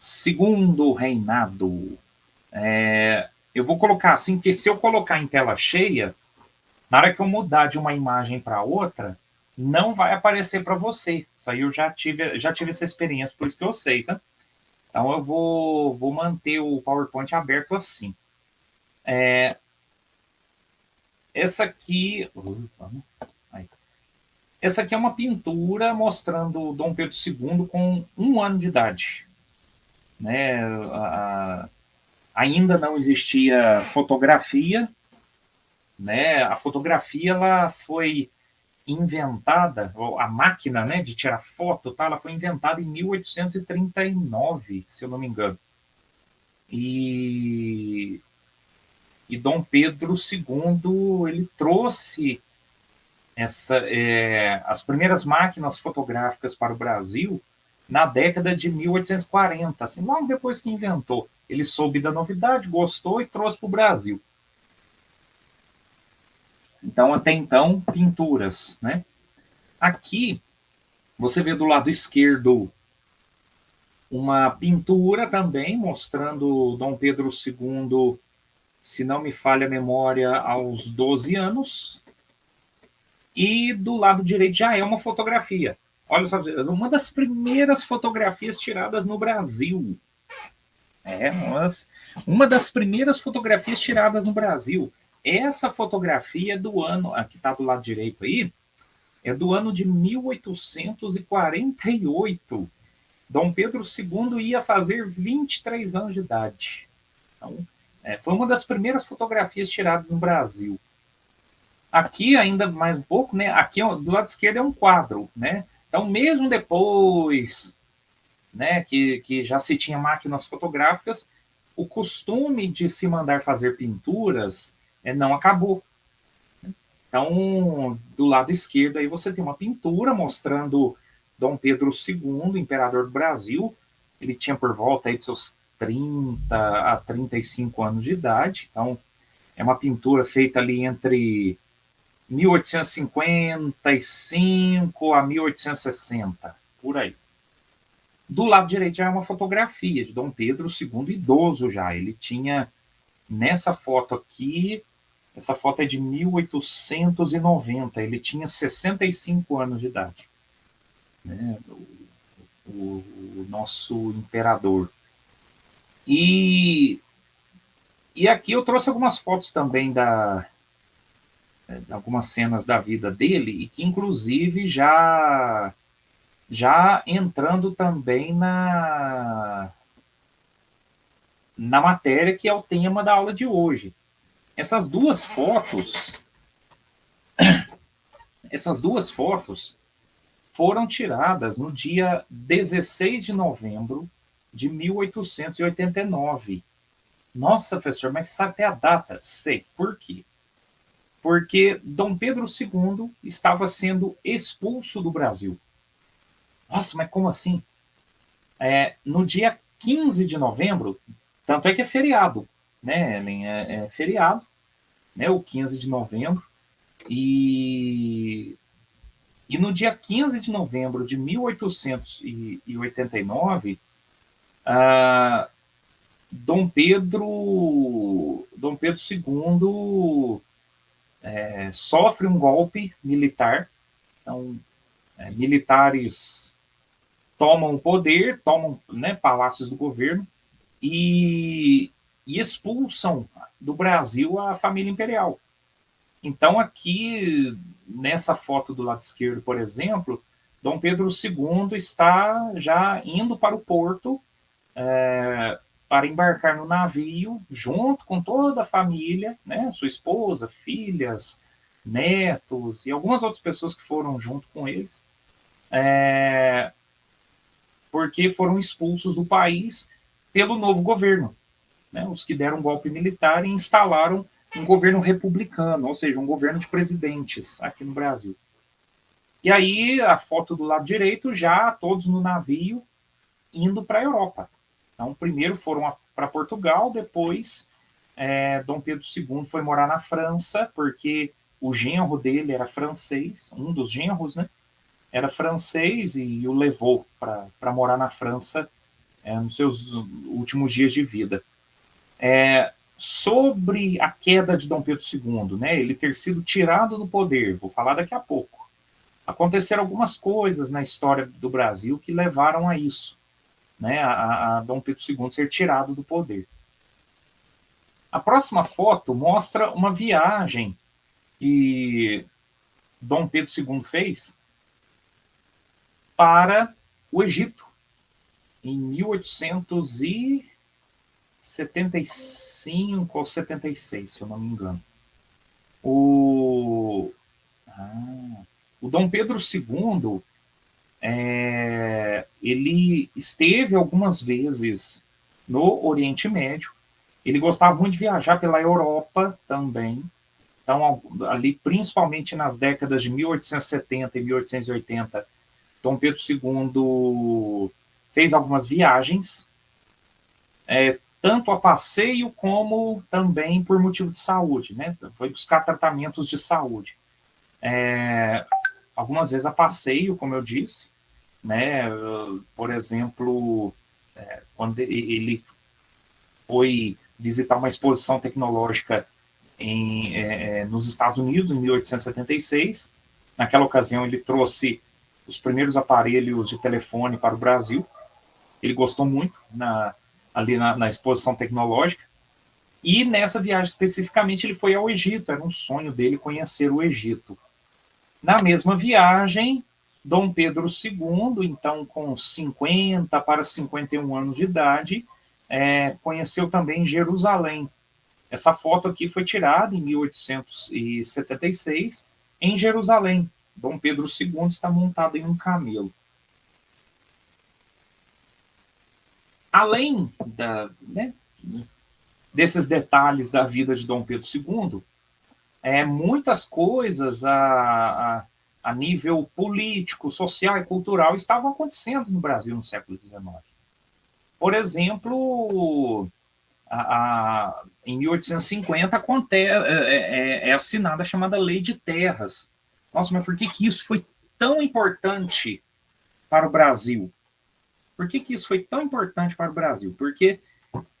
Segundo reinado. Eu vou colocar assim, que se eu colocar em tela cheia, na hora que eu mudar de uma imagem para outra, não vai aparecer para você. Isso aí eu já tive essa experiência, por isso que eu sei, sabe? Então eu vou manter o PowerPoint aberto assim. Essa aqui. Essa aqui é uma pintura mostrando Dom Pedro II com 1 ano de idade. Né? Ainda não existia fotografia, né? A fotografia ela foi inventada, a máquina, né, de tirar foto, tá, ela foi inventada em 1839, se eu não me engano. E Dom Pedro II ele trouxe as primeiras máquinas fotográficas para o Brasil na década de 1840, assim, logo depois que inventou. Ele soube da novidade, gostou e trouxe para o Brasil. Então, até então, pinturas, né? Aqui, você vê do lado esquerdo uma pintura também mostrando Dom Pedro II, se não me falha a memória, aos 12 anos. E do lado direito já é uma fotografia. Olha só, uma das primeiras fotografias tiradas no Brasil. Uma das primeiras fotografias tiradas no Brasil. Essa fotografia do ano, a que está do lado direito aí, é do ano de 1848. Dom Pedro II ia fazer 23 anos de idade. Então, foi uma das primeiras fotografias tiradas no Brasil. Aqui, ainda mais um pouco, né? Aqui do lado esquerdo é um quadro, né? Então, mesmo depois, né, que já se tinha máquinas fotográficas, o costume de se mandar fazer pinturas não acabou. Então, do lado esquerdo aí você tem uma pintura mostrando Dom Pedro II, imperador do Brasil. Ele tinha por volta aí de seus 30 a 35 anos de idade. Então, é uma pintura feita ali entre 1855 a 1860, por aí. Do lado direito já é uma fotografia de Dom Pedro II idoso já. Ele tinha, nessa foto aqui, essa foto é de 1890, ele tinha 65 anos de idade. Né? O nosso imperador. E aqui eu trouxe algumas fotos também algumas cenas da vida dele, e que inclusive já entrando também na matéria que é o tema da aula de hoje. Essas duas fotos foram tiradas no dia 16 de novembro de 1889. Nossa, professor, mas sabe a data? Sei. Por quê? Porque Dom Pedro II estava sendo expulso do Brasil. Nossa, mas como assim? No dia 15 de novembro, tanto é que é feriado, né, Ellen? É feriado, né, o 15 de novembro. E no dia 15 de novembro de 1889, Dom Pedro II sofre um golpe militar. Então, militares tomam o poder, tomam, né, palácios do governo e expulsam do Brasil a família imperial. Então, aqui, nessa foto do lado esquerdo, por exemplo, Dom Pedro II está já indo para o porto para embarcar no navio, junto com toda a família, né, sua esposa, filhas, netos e algumas outras pessoas que foram junto com eles, porque foram expulsos do país pelo novo governo. Né, os que deram um golpe militar e instalaram um governo republicano, ou seja, um governo de presidentes aqui no Brasil. E aí, a foto do lado direito, já todos no navio, indo para a Europa. Então, primeiro foram para Portugal, depois Dom Pedro II foi morar na França, porque o genro dele era francês, um dos genros, né? Era francês e o levou para morar na França nos seus últimos dias de vida. Sobre a queda de Dom Pedro II, né, ele ter sido tirado do poder, vou falar daqui a pouco. Aconteceram algumas coisas na história do Brasil que levaram a isso, né, a Dom Pedro II ser tirado do poder. A próxima foto mostra uma viagem que Dom Pedro II fez para o Egito, em 1875 ou 76, se eu não me engano. O Dom Pedro II, ele esteve algumas vezes no Oriente Médio. Ele gostava muito de viajar pela Europa também. Então, ali, principalmente nas décadas de 1870 e 1880, Dom Pedro II fez algumas viagens, tanto a passeio como também por motivo de saúde, né? Foi buscar tratamentos de saúde. Algumas vezes a passeio, como eu disse, né? Por exemplo, quando ele foi visitar uma exposição tecnológica nos Estados Unidos, em 1876. Naquela ocasião, ele trouxe os primeiros aparelhos de telefone para o Brasil. Ele gostou muito ali na exposição tecnológica. E nessa viagem especificamente, ele foi ao Egito. Era um sonho dele conhecer o Egito. Na mesma viagem, Dom Pedro II, então com 50 para 51 anos de idade, conheceu também Jerusalém. Essa foto aqui foi tirada em 1876, em Jerusalém. Dom Pedro II está montado em um camelo. Além desses detalhes da vida de Dom Pedro II, muitas coisas a nível político, social e cultural estavam acontecendo no Brasil no século XIX. Por exemplo, em 1850 é assinada a chamada Lei de Terras. Nossa, mas por que isso foi tão importante para o Brasil? Por que isso foi tão importante para o Brasil? Porque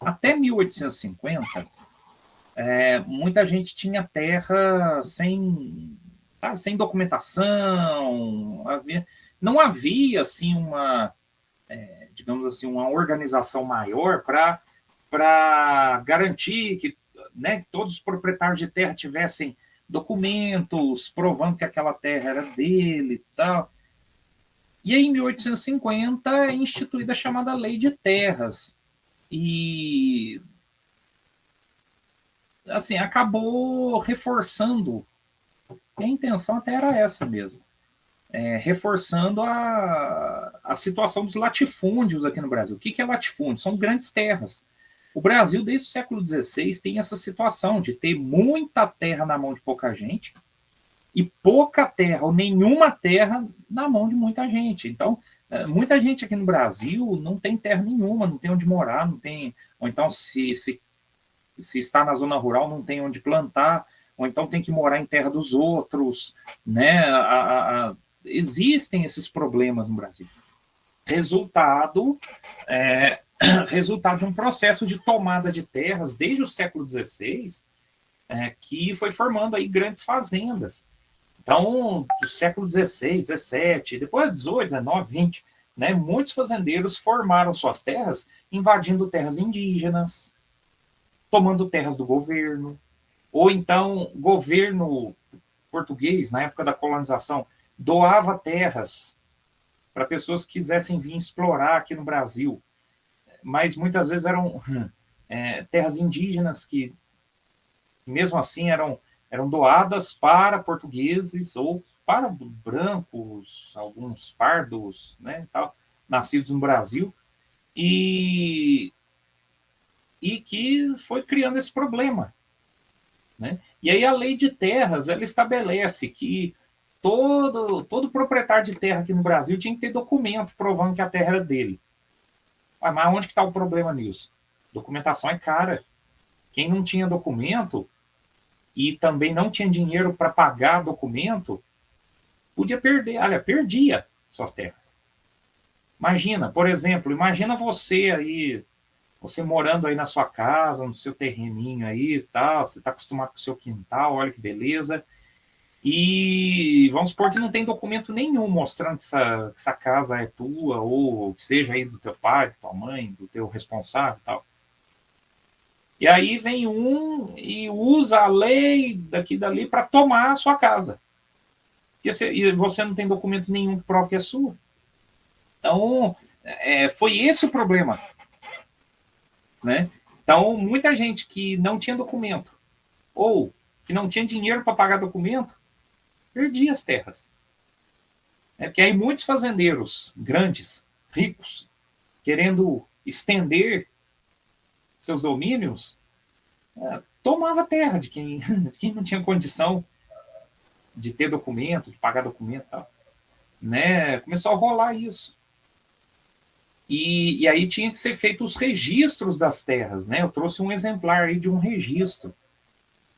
até 1850, muita gente tinha terra sem documentação, não havia assim digamos assim, uma organização maior para garantir que, né, que todos os proprietários de terra tivessem documentos provando que aquela terra era dele e tal. E aí, em 1850, é instituída a chamada Lei de Terras. E, assim, acabou reforçando, e a intenção até era essa mesmo, reforçando a situação dos latifúndios aqui no Brasil. O que é latifúndio? São grandes terras. O Brasil, desde o século XVI, tem essa situação de ter muita terra na mão de pouca gente e pouca terra ou nenhuma terra na mão de muita gente. Então, muita gente aqui no Brasil não tem terra nenhuma, não tem onde morar, não tem, ou então se está na zona rural não tem onde plantar, ou então tem que morar em terra dos outros, né? Existem esses problemas no Brasil. Resultado de um processo de tomada de terras desde o século XVI, que foi formando aí grandes fazendas. Então, do século XVI, XVII, depois XVIII, XIX, XX, né, muitos fazendeiros formaram suas terras invadindo terras indígenas, tomando terras do governo, ou então governo português, na época da colonização, doava terras para pessoas que quisessem vir explorar aqui no Brasil, mas muitas vezes eram terras indígenas que, mesmo assim, eram doadas para portugueses ou para brancos, alguns pardos, né, tal, nascidos no Brasil, e que foi criando esse problema, né? E aí a Lei de Terras, ela estabelece que todo proprietário de terra aqui no Brasil tinha que ter documento provando que a terra era dele. Mas onde que está o problema nisso? Documentação é cara. Quem não tinha documento e também não tinha dinheiro para pagar documento, podia perder, perdia suas terras. Imagina, por exemplo, imagina você aí, você morando aí na sua casa, no seu terreninho aí e tal, você está acostumado com o seu quintal, olha que beleza. E vamos supor que não tem documento nenhum mostrando que essa casa é tua, ou que seja aí do teu pai, da tua mãe, do teu responsável e tal. E aí vem um e usa a lei daqui e dali para tomar a sua casa. E você não tem documento nenhum que prove que é sua. Então, foi esse o problema, né? Então, muita gente que não tinha documento ou que não tinha dinheiro para pagar documento, perdia as terras. Porque aí muitos fazendeiros grandes, ricos, querendo estender seus domínios, tomava terra de quem, de quem não tinha condição de ter documento, de pagar documento e tal. Né? Começou a rolar isso. E aí tinha que ser feito os registros das terras. Né? Eu trouxe um exemplar aí de um registro.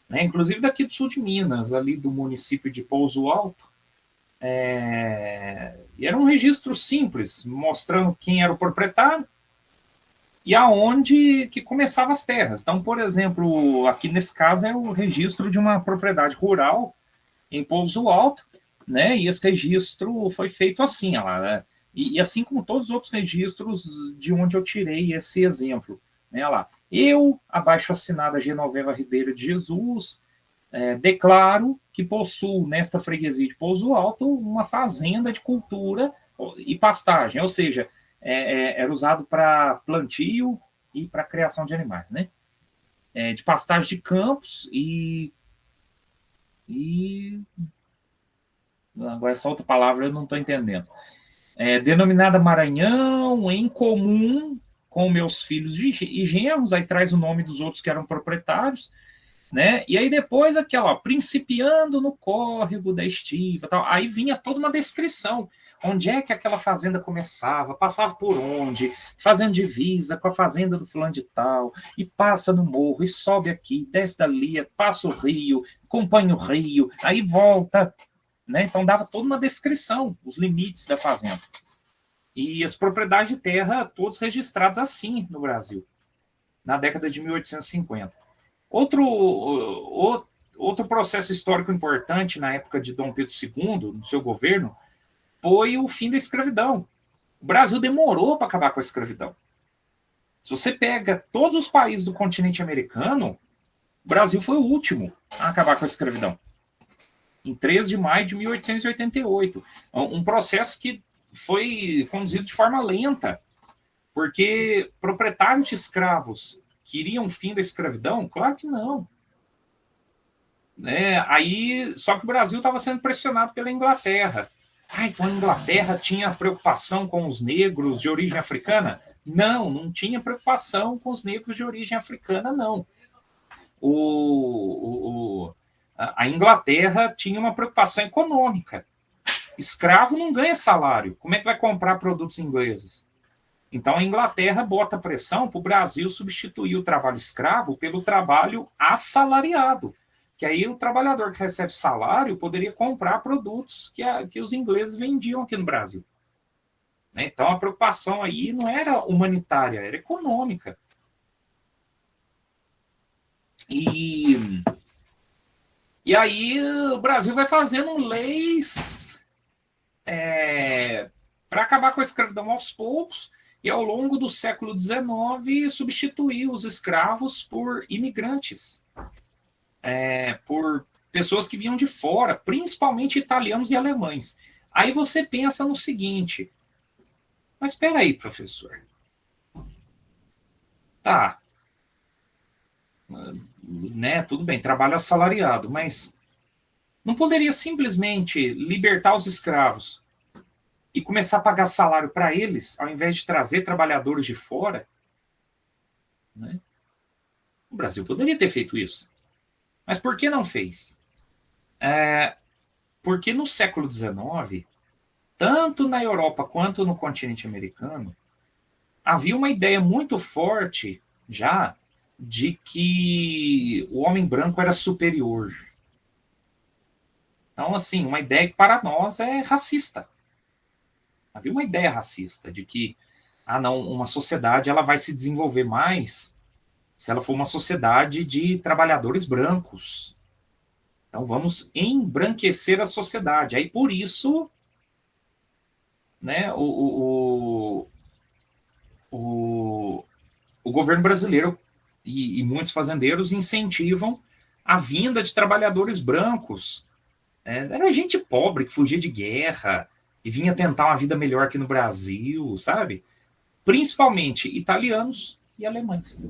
Né? Inclusive daqui do sul de Minas, ali do município de Pouso Alto. E era um registro simples, mostrando quem era o proprietário e aonde que começavam as terras. Então, por exemplo, aqui nesse caso é o registro de uma propriedade rural em Pouso Alto, né? E esse registro foi feito assim, lá, né? E assim como todos os outros registros de onde eu tirei esse exemplo, né? Lá, eu, abaixo assinada Genoveva Ribeiro de Jesus, declaro que possuo nesta freguesia de Pouso Alto uma fazenda de cultura e pastagem, ou seja, era usado para plantio e para criação de animais, né? De pastagem de campos e agora essa outra palavra eu não estou entendendo. Denominada Maranhão, em comum com meus filhos e genros, aí traz o nome dos outros que eram proprietários, né? E aí depois aquela, ó, principiando no córrego da estiva, tal. Aí vinha toda uma descrição. Onde é que aquela fazenda começava, passava por onde, fazendo divisa com a fazenda do fulano de tal, e passa no morro, e sobe aqui, desce dali, passa o rio, acompanha o rio, aí volta, né? Então dava toda uma descrição, os limites da fazenda. E as propriedades de terra, todos registrados assim no Brasil, na década de 1850. Outro processo histórico importante na época de Dom Pedro II, no seu governo, foi o fim da escravidão. O Brasil demorou para acabar com a escravidão. Se você pega todos os países do continente americano, o Brasil foi o último a acabar com a escravidão. Em 13 de maio de 1888. Um processo que foi conduzido de forma lenta, porque proprietários de escravos queriam o fim da escravidão? Claro que não. Aí, só que o Brasil estava sendo pressionado pela Inglaterra. Então a Inglaterra tinha preocupação com os negros de origem africana? Não, não tinha preocupação com os negros de origem africana, não. A Inglaterra tinha uma preocupação econômica. Escravo não ganha salário. Como é que vai comprar produtos ingleses? Então a Inglaterra bota pressão para o Brasil substituir o trabalho escravo pelo trabalho assalariado. Que aí o trabalhador que recebe salário poderia comprar produtos que os ingleses vendiam aqui no Brasil. Então a preocupação aí não era humanitária, era econômica. E aí o Brasil vai fazendo leis para acabar com a escravidão aos poucos e ao longo do século XIX substituir os escravos por imigrantes, por pessoas que vinham de fora, principalmente italianos e alemães. Aí você pensa no seguinte, mas espera aí, professor. Tá, né, tudo bem, trabalho assalariado, mas não poderia simplesmente libertar os escravos e começar a pagar salário para eles, ao invés de trazer trabalhadores de fora? Né? O Brasil poderia ter feito isso. Mas por que não fez? Porque no século XIX, tanto na Europa quanto no continente americano, havia uma ideia muito forte já de que o homem branco era superior. Então, assim, uma ideia que para nós é racista. Havia uma ideia racista de que, não, uma sociedade ela vai se desenvolver mais se ela for uma sociedade de trabalhadores brancos. Então vamos embranquecer a sociedade. Aí por isso, né, o, o governo brasileiro e muitos fazendeiros incentivam a vinda de trabalhadores brancos. Era gente pobre que fugia de guerra, que vinha tentar uma vida melhor aqui no Brasil, sabe? Principalmente italianos e alemães.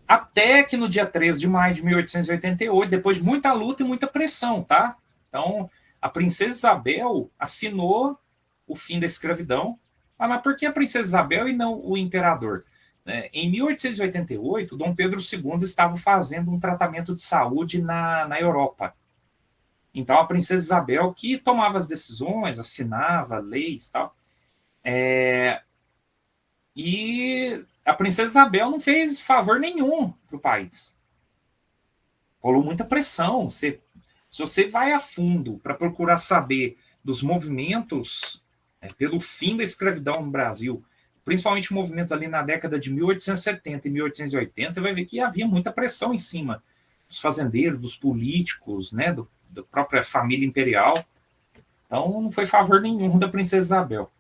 Até que no dia 13 de maio de 1888, depois de muita luta e muita pressão, tá? Então, a princesa Isabel assinou o fim da escravidão. Mas por que a princesa Isabel e não o imperador? Em 1888, Dom Pedro II estava fazendo um tratamento de saúde na Europa. Então, a princesa Isabel que tomava as decisões, assinava leis e tal. E a princesa Isabel não fez favor nenhum para o país. Rolou muita pressão. Se você vai a fundo para procurar saber dos movimentos pelo fim da escravidão no Brasil, principalmente movimentos ali na década de 1870 e 1880, você vai ver que havia muita pressão em cima dos fazendeiros, dos políticos, né, da própria família imperial. Então, não foi favor nenhum da princesa Isabel.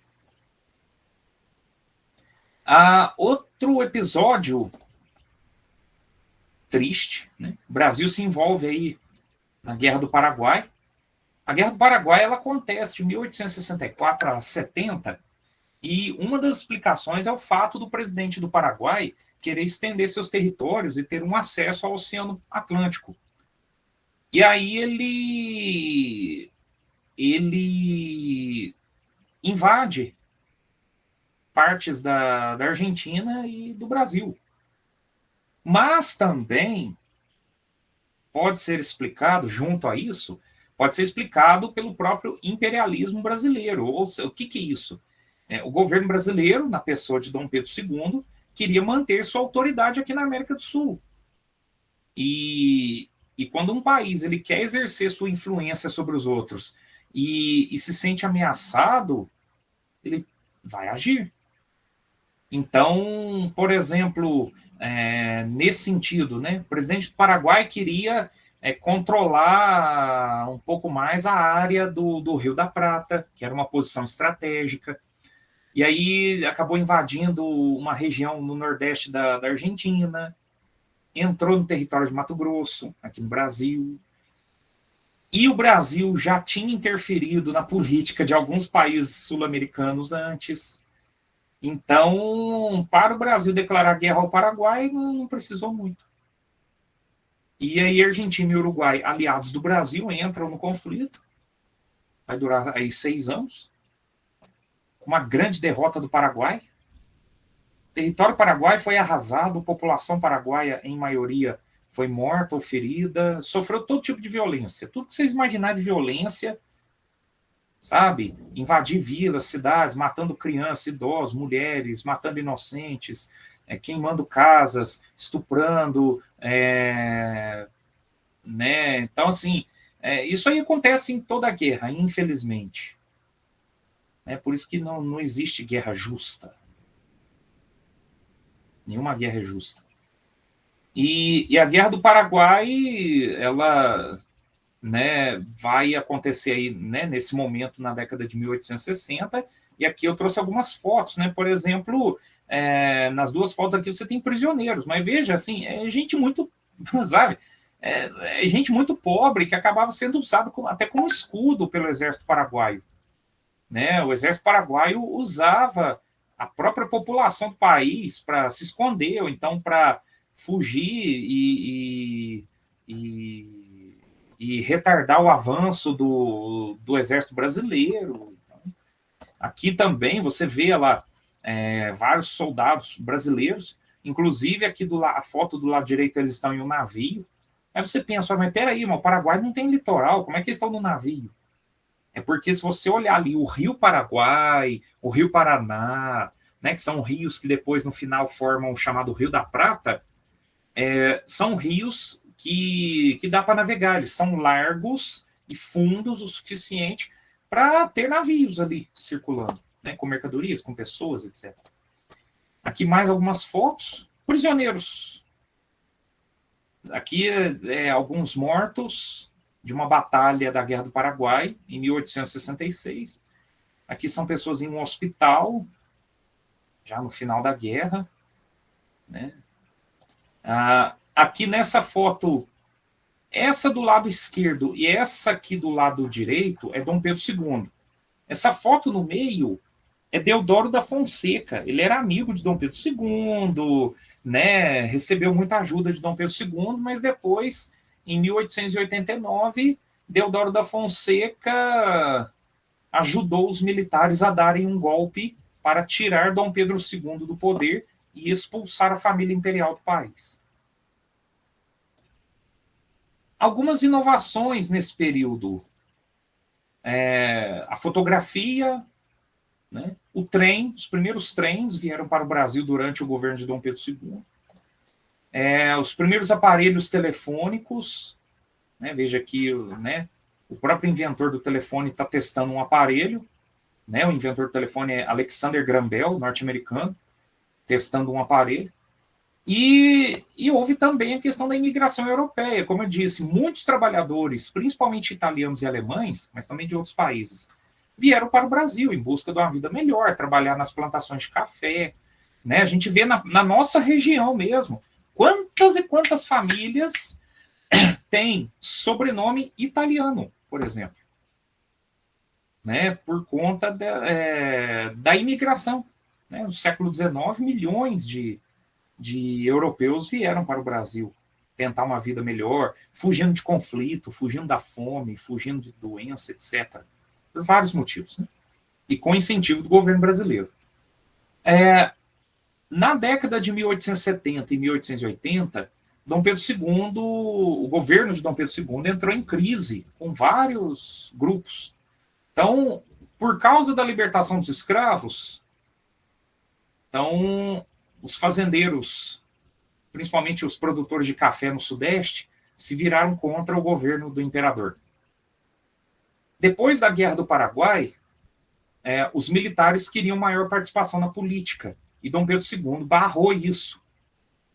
Outro episódio triste, né? O Brasil se envolve aí na Guerra do Paraguai. A Guerra do Paraguai ela acontece de 1864 a 70, e uma das explicações é o fato do presidente do Paraguai querer estender seus territórios e ter um acesso ao Oceano Atlântico. E aí ele invade partes da Argentina e do Brasil. Mas também pode ser explicado, junto a isso, pode ser explicado pelo próprio imperialismo brasileiro. Ou seja, o que é isso? O governo brasileiro, na pessoa de Dom Pedro II, queria manter sua autoridade aqui na América do Sul. E quando um país ele quer exercer sua influência sobre os outros e se sente ameaçado, ele vai agir. Então, por exemplo, nesse sentido, né, o presidente do Paraguai queria controlar um pouco mais a área do Rio da Prata, que era uma posição estratégica, e aí acabou invadindo uma região no nordeste da Argentina, entrou no território de Mato Grosso, aqui no Brasil, e o Brasil já tinha interferido na política de alguns países sul-americanos antes. Então, para o Brasil declarar guerra ao Paraguai, não precisou muito. E aí, Argentina e Uruguai, aliados do Brasil, entram no conflito. Vai durar aí 6 anos. Com uma grande derrota do Paraguai. O território paraguai foi arrasado, a população paraguaia, em maioria, foi morta ou ferida, sofreu todo tipo de violência. Tudo que vocês imaginarem de violência, sabe? Invadir vilas, cidades, matando crianças, idosos, mulheres, matando inocentes, queimando casas, estuprando, né? Então, assim, isso aí acontece em toda a guerra, infelizmente. Por isso que não existe guerra justa. Nenhuma guerra é justa. E a Guerra do Paraguai, ela, né, vai acontecer aí, né, nesse momento na década de 1860, e aqui eu trouxe algumas fotos, né, por exemplo, nas duas fotos aqui você tem prisioneiros, mas veja, assim, é gente muito, sabe, é gente muito pobre que acabava sendo usado até como escudo pelo exército paraguaio, né, o exército paraguaio usava a própria população do país para se esconder, ou então para fugir e retardar o avanço do exército brasileiro. Aqui também você vê lá vários soldados brasileiros, inclusive aqui a foto do lado direito eles estão em um navio. Aí você pensa, mas peraí, o Paraguai não tem litoral, como é que eles estão no navio? É porque se você olhar ali o Rio Paraguai, o Rio Paraná, né, que são rios que depois no final formam o chamado Rio da Prata, são rios que dá para navegar, eles são largos e fundos o suficiente para ter navios ali circulando, né, com mercadorias, com pessoas, etc. Aqui mais algumas fotos. Prisioneiros. Aqui alguns mortos de uma batalha da Guerra do Paraguai, em 1866. Aqui são pessoas em um hospital, já no final da guerra. Né? Aqui nessa foto, essa do lado esquerdo e essa aqui do lado direito é Dom Pedro II. Essa foto no meio é Deodoro da Fonseca. Ele era amigo de Dom Pedro II, né? Recebeu muita ajuda de Dom Pedro II, mas depois, em 1889, Deodoro da Fonseca ajudou os militares a darem um golpe para tirar Dom Pedro II do poder e expulsar a família imperial do país. Algumas inovações nesse período. A fotografia, né? O trem, os primeiros trens vieram para o Brasil durante o governo de Dom Pedro II. Os primeiros aparelhos telefônicos, né? Veja aqui, né? O próprio inventor do telefone está testando um aparelho, né? O inventor do telefone é Alexander Graham Bell, norte-americano, testando um aparelho. E houve também a questão da imigração europeia. Como eu disse, muitos trabalhadores, principalmente italianos e alemães, mas também de outros países, vieram para o Brasil em busca de uma vida melhor, trabalhar nas plantações de café. Né? A gente vê na nossa região mesmo, quantas e quantas famílias têm sobrenome italiano, por exemplo. Né? Por conta da imigração. Né? No século XIX, milhões de europeus vieram para o Brasil tentar uma vida melhor, fugindo de conflito, fugindo da fome, fugindo de doença, etc. Por vários motivos, né? E com incentivo do governo brasileiro. Na década de 1870 e 1880, Dom Pedro II, o governo de Dom Pedro II entrou em crise com vários grupos. Então, por causa da libertação dos escravos, então, os fazendeiros, principalmente os produtores de café no Sudeste, se viraram contra o governo do imperador. Depois da Guerra do Paraguai, os militares queriam maior participação na política, e Dom Pedro II barrou isso.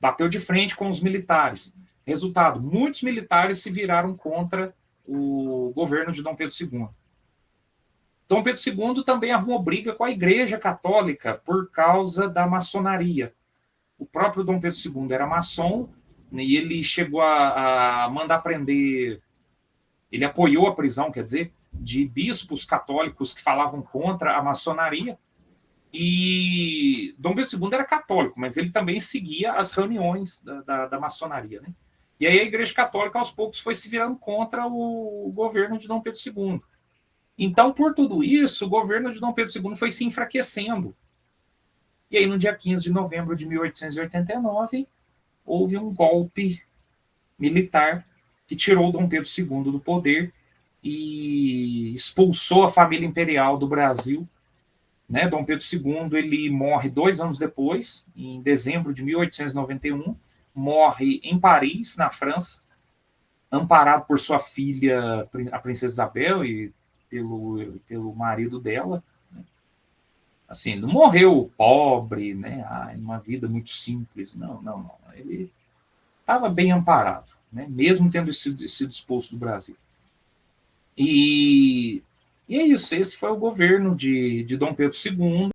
Bateu de frente com os militares. Resultado, muitos militares se viraram contra o governo de Dom Pedro II. Dom Pedro II também arrumou briga com a Igreja Católica por causa da maçonaria. O próprio Dom Pedro II era maçom e ele chegou a mandar prender, ele apoiou a prisão, quer dizer, de bispos católicos que falavam contra a maçonaria. E Dom Pedro II era católico, mas ele também seguia as reuniões da maçonaria. Né? E aí a Igreja Católica, aos poucos, foi se virando contra o governo de Dom Pedro II. Então, por tudo isso, o governo de Dom Pedro II foi se enfraquecendo. E aí, no dia 15 de novembro de 1889, houve um golpe militar que tirou Dom Pedro II do poder e expulsou a família imperial do Brasil. Né? Dom Pedro II ele morre 2 anos depois, em dezembro de 1891, morre em Paris, na França, amparado por sua filha, a princesa Isabel, e pelo marido dela. Né? Assim, não morreu pobre, né? Uma vida muito simples. Não. Ele estava bem amparado, né? Mesmo tendo sido expulso do Brasil. E é isso, esse foi o governo de Dom Pedro II.